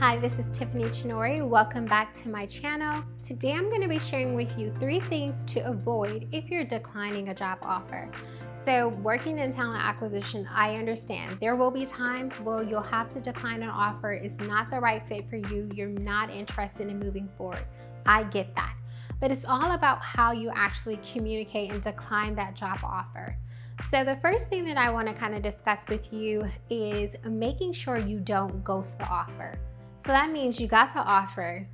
Hi, this is Tiffany Chinori. Welcome back to my channel. Today I'm going to be sharing with you 3 things to avoid if you're declining a job offer. So working in talent acquisition, I understand there will be times where you'll have to decline an offer. It's not the right fit for you. You're not interested in moving forward. I get that. But it's all about how you actually communicate and decline that job offer. So the first thing that I want to kind of discuss with you is making sure you don't ghost the offer. So that means you got the offer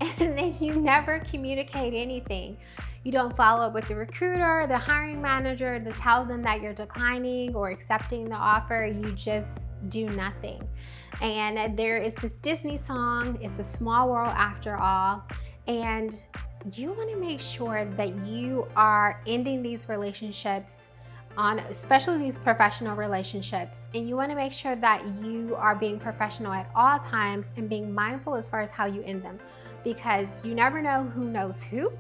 and then you never communicate anything. You don't follow up with the recruiter, the hiring manager to tell them that you're declining or accepting the offer. You just do nothing. And there is this Disney song, it's a small world after all. And you want to make sure that you are ending these relationships especially these professional relationships, and you want to make sure that you are being professional at all times and being mindful as far as how you end them, because you never know who knows who.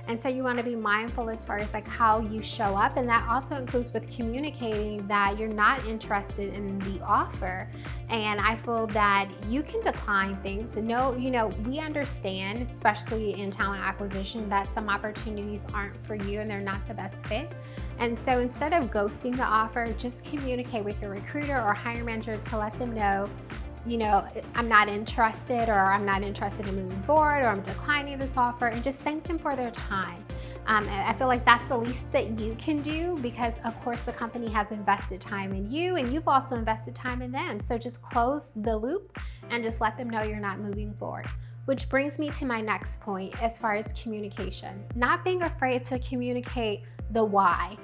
And so you want to be mindful as far as like how you show up, and that also includes with communicating that you're not interested in the offer. And I feel that you can decline things. No, we understand, especially in talent acquisition, that some opportunities aren't for you and they're not the best fit. And so instead of ghosting the offer, just communicate with your recruiter or hiring manager to let them know, I'm not interested, or I'm not interested in moving forward, or I'm declining this offer, and just thank them for their time. I feel like that's the least that you can do, because of course the company has invested time in you and you've also invested time in them. So just close the loop and just let them know you're not moving forward. Which brings me to my next point as far as communication. Not being afraid to communicate the why.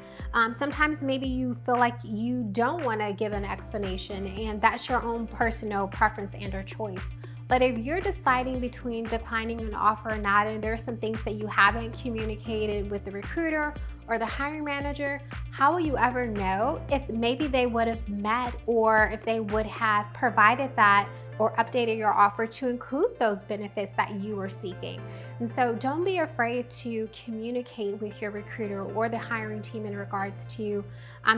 Sometimes maybe you feel like you don't want to give an explanation, and that's your own personal preference and or choice. But if you're deciding between declining an offer or not, and there are some things that you haven't communicated with the recruiter or the hiring manager, how will you ever know if maybe they would have met, or if they would have provided that or updated your offer to include those benefits that you were seeking? And so don't be afraid to communicate with your recruiter or the hiring team in regards to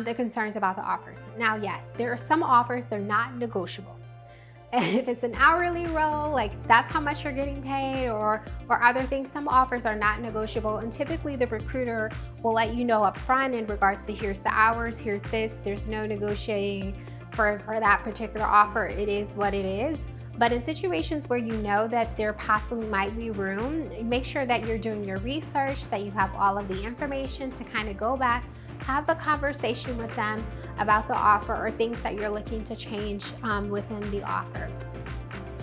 the concerns about the offers. Now, yes, there are some offers, they're not negotiable. If it's an hourly role, like that's how much you're getting paid, or other things, some offers are not negotiable. And typically the recruiter will let you know up front in regards to here's the hours, here's this, there's no negotiating for that particular offer. It is what it is. But in situations where you know that there possibly might be room, make sure that you're doing your research, that you have all of the information to kind of go back, have a conversation with them about the offer or things that you're looking to change within the offer.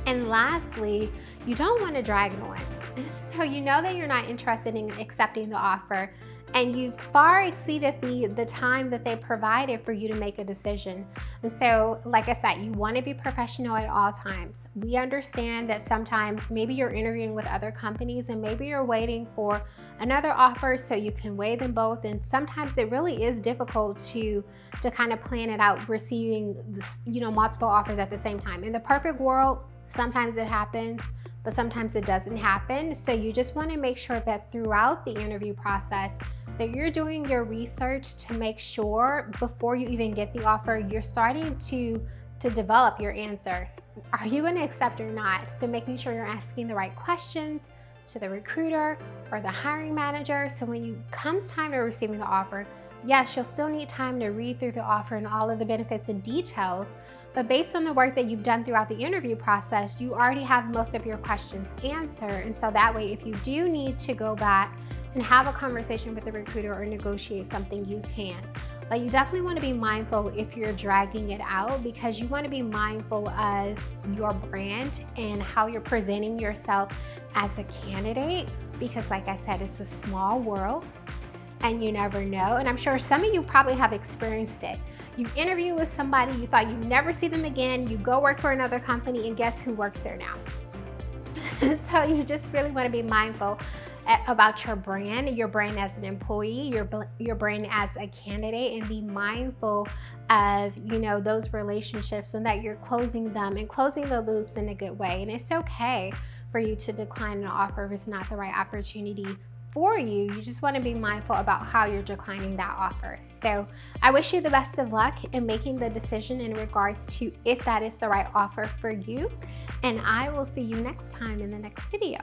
And lastly, you don't want to drag it on. So you know that you're not interested in accepting the offer, and you've far exceeded the time that they provided for you to make a decision. And so, like I said, you want to be professional at all times. We understand that sometimes maybe you're interviewing with other companies and maybe you're waiting for another offer so you can weigh them both. And sometimes it really is difficult to kind of plan it out, receiving multiple offers at the same time. In the perfect world, sometimes it happens, but sometimes it doesn't happen. So you just want to make sure that throughout the interview process that you're doing your research to make sure before you even get the offer, you're starting to develop your answer. Are you going to accept or not? So making sure you're asking the right questions to the recruiter or the hiring manager. So when it comes time to receiving the offer, yes, you'll still need time to read through the offer and all of the benefits and details. But based on the work that you've done throughout the interview process, you already have most of your questions answered. And so that way, if you do need to go back and have a conversation with the recruiter or negotiate something, you can. But you definitely want to be mindful if you're dragging it out, because you want to be mindful of your brand and how you're presenting yourself as a candidate, because like I said, it's a small world and you never know. And I'm sure some of you probably have experienced it. You interview with somebody, you thought you'd never see them again, you go work for another company, and guess who works there now? So you just really want to be mindful about your brand as an employee, your brand as a candidate, and be mindful of those relationships, and that you're closing them and closing the loops in a good way. And it's okay for you to decline an offer if it's not the right opportunity for you. You just want to be mindful about how you're declining that offer. So I wish you the best of luck in making the decision in regards to if that is the right offer for you. And I will see you next time in the next video.